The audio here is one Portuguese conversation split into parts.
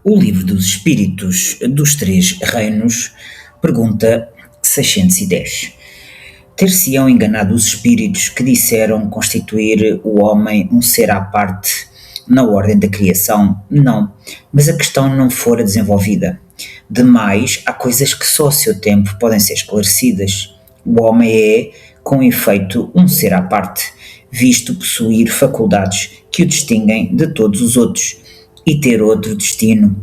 O Livro dos Espíritos dos Três Reinos, pergunta 610. Ter-se-ão enganado os espíritos que disseram constituir o homem um ser à parte na ordem da criação? Não, mas a questão não fora desenvolvida. Demais, há coisas que só a seu tempo podem ser esclarecidas. O homem é, com efeito, um ser à parte, visto possuir faculdades que o distinguem de todos os outros e ter outro destino.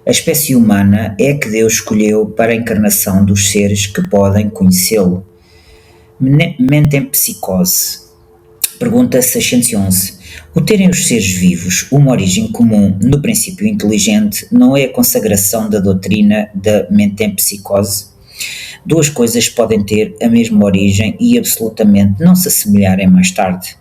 A espécie humana é a que Deus escolheu para a encarnação dos seres que podem conhecê-lo. Metempsicose. Pergunta 611. O terem os seres vivos uma origem comum no princípio inteligente não é a consagração da doutrina da metempsicose? Duas coisas podem ter a mesma origem e absolutamente não se assemelharem mais tarde.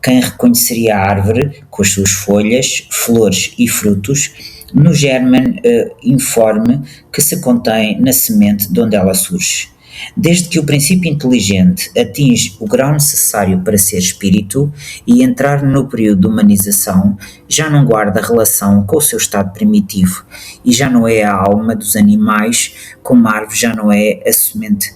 Quem reconheceria a árvore, com as suas folhas, flores e frutos, no germen informe que se contém na semente de onde ela surge? Desde que o princípio inteligente atinge o grau necessário para ser espírito e entrar no período de humanização, já não guarda relação com o seu estado primitivo e já não é a alma dos animais, como a árvore já não é a semente.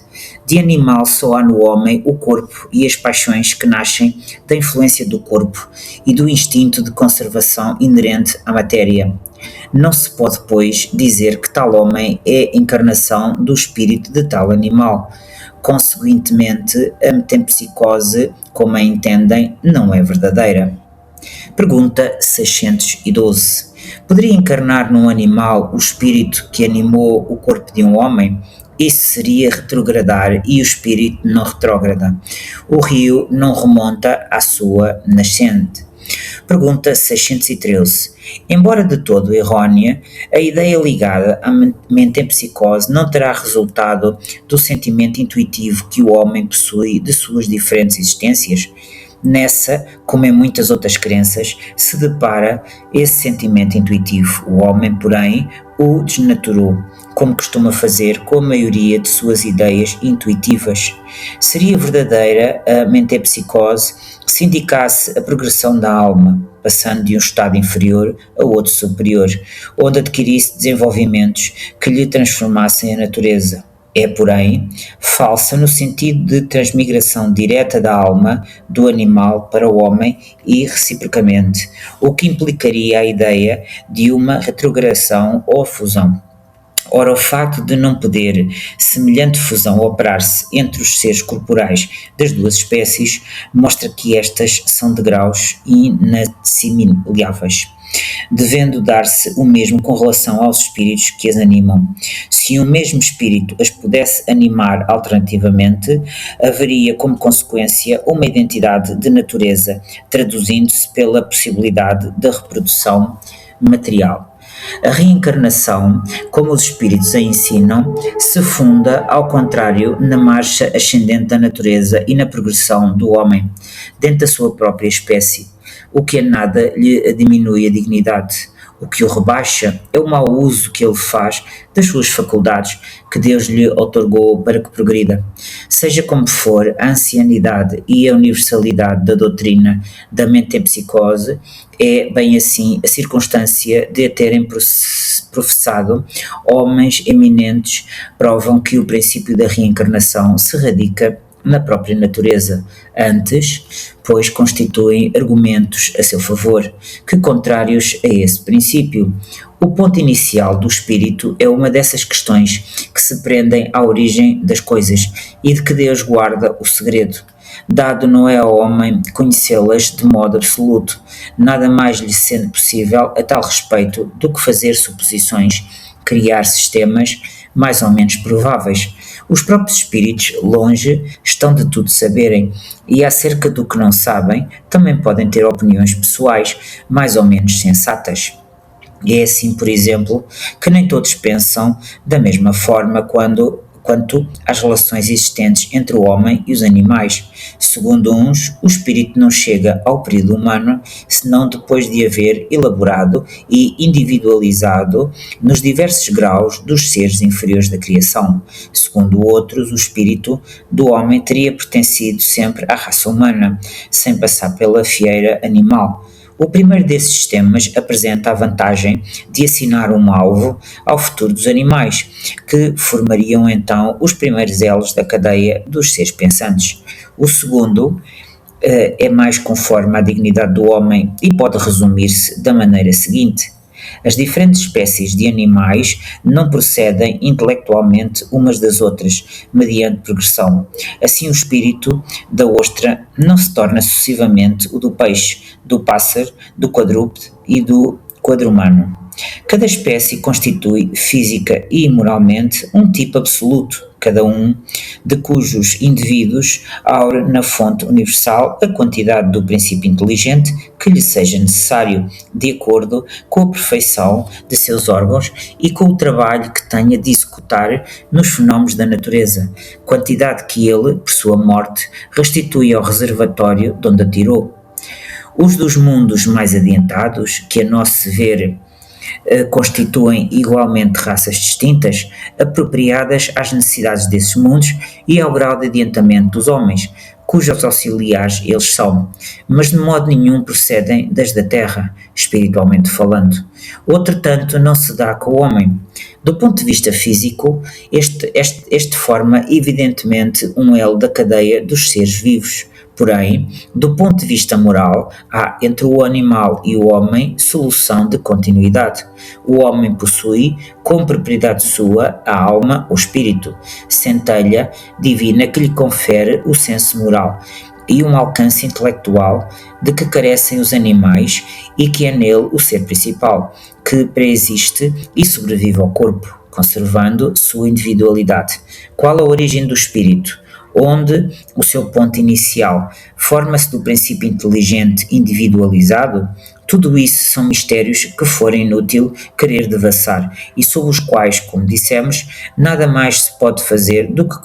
De animal só há no homem o corpo e as paixões que nascem da influência do corpo e do instinto de conservação inerente à matéria. Não se pode, pois, dizer que tal homem é encarnação do espírito de tal animal. Consequentemente, a metempsicose, como a entendem, não é verdadeira. Pergunta 612. Poderia encarnar num animal o espírito que animou o corpo de um homem? Isso seria retrogradar e o espírito não retrógrada. O rio não remonta à sua nascente. Pergunta 613. Embora de todo errônea, a ideia ligada à metempsicose não terá resultado do sentimento intuitivo que o homem possui de suas diferentes existências? Nessa, como em muitas outras crenças, se depara esse sentimento intuitivo. O homem, porém, o desnaturou, como costuma fazer com a maioria de suas ideias intuitivas. Seria verdadeira a metempsicose se indicasse a progressão da alma, passando de um estado inferior a outro superior, onde adquirisse desenvolvimentos que lhe transformassem a natureza. É, porém, falsa no sentido de transmigração direta da alma do animal para o homem e reciprocamente, o que implicaria a ideia de uma retrogradação ou fusão. Ora, o facto de não poder semelhante fusão operar-se entre os seres corporais das duas espécies mostra que estas são de graus inassimiláveis, devendo dar-se o mesmo com relação aos espíritos que as animam. Se um mesmo espírito as pudesse animar alternativamente, haveria como consequência uma identidade de natureza, traduzindo-se pela possibilidade da reprodução material. A reencarnação, como os espíritos a ensinam, se funda, ao contrário, na marcha ascendente da natureza e na progressão do homem, dentro da sua própria espécie, o que a nada lhe diminui a dignidade. O que o rebaixa é o mau uso que ele faz das suas faculdades que Deus lhe outorgou para que progrida. Seja como for, a ancianidade e a universalidade da doutrina da metempsicose é, bem assim, a circunstância de a terem professado homens eminentes provam que o princípio da reencarnação se radica na própria natureza, antes, pois constituem argumentos a seu favor, que contrários a esse princípio. O ponto inicial do espírito é uma dessas questões que se prendem à origem das coisas e de que Deus guarda o segredo. Dado não é ao homem conhecê-las de modo absoluto, nada mais lhe sendo possível a tal respeito do que fazer suposições, criar sistemas mais ou menos prováveis. Os próprios espíritos, longe, estão de tudo saberem, e acerca do que não sabem, também podem ter opiniões pessoais, mais ou menos sensatas. É assim, por exemplo, que nem todos pensam da mesma forma quanto às relações existentes entre o homem e os animais. Segundo uns, o espírito não chega ao período humano senão depois de haver elaborado e individualizado nos diversos graus dos seres inferiores da criação. Segundo outros, o espírito do homem teria pertencido sempre à raça humana, sem passar pela fieira animal. O primeiro desses sistemas apresenta a vantagem de assinar um alvo ao futuro dos animais, que formariam então os primeiros elos da cadeia dos seres pensantes. O segundo é mais conforme à dignidade do homem e pode resumir-se da maneira seguinte: as diferentes espécies de animais não procedem intelectualmente umas das outras, mediante progressão. Assim, o espírito da ostra não se torna sucessivamente o do peixe, do pássaro, do quadrúpede e do quadrumano. Cada espécie constitui, física e moralmente, um tipo absoluto, cada um de cujos indivíduos aure na fonte universal a quantidade do princípio inteligente que lhe seja necessário, de acordo com a perfeição de seus órgãos e com o trabalho que tenha de executar nos fenómenos da natureza, quantidade que ele, por sua morte, restitui ao reservatório de onde a tirou. Os dos mundos mais adiantados, que a nosso ver constituem igualmente raças distintas, apropriadas às necessidades desses mundos e ao grau de adiantamento dos homens, cujos auxiliares eles são, mas de modo nenhum procedem das da terra, espiritualmente falando. Outro tanto não se dá com o homem. Do ponto de vista físico, este forma evidentemente um elo da cadeia dos seres vivos. Porém, do ponto de vista moral, há entre o animal e o homem solução de continuidade. O homem possui, como propriedade sua, a alma ou espírito, centelha divina que lhe confere o senso moral e um alcance intelectual de que carecem os animais e que é nele o ser principal, que preexiste e sobrevive ao corpo, conservando sua individualidade. Qual a origem do espírito? Onde o seu ponto inicial forma-se do princípio inteligente individualizado, tudo isso são mistérios que fora inútil querer devassar e sobre os quais, como dissemos, nada mais se pode fazer do que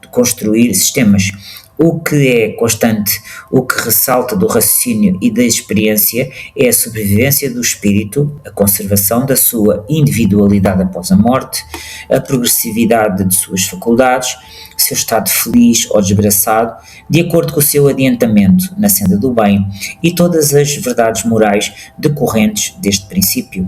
construir sistemas. O que é constante, o que ressalta do raciocínio e da experiência é a sobrevivência do espírito, a conservação da sua individualidade após a morte, a progressividade de suas faculdades, seu estado feliz ou desgraçado, de acordo com o seu adiantamento na senda do bem e todas as verdades morais decorrentes deste princípio.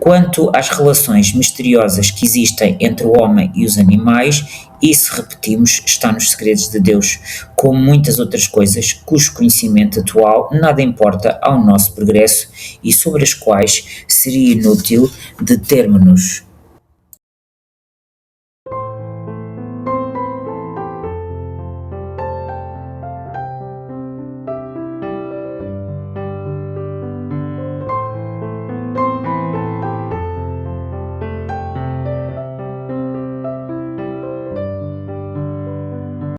Quanto às relações misteriosas que existem entre o homem e os animais, isso, repetimos, está nos segredos de Deus, como muitas outras coisas cujo conhecimento atual nada importa ao nosso progresso e sobre as quais seria inútil determos-nos.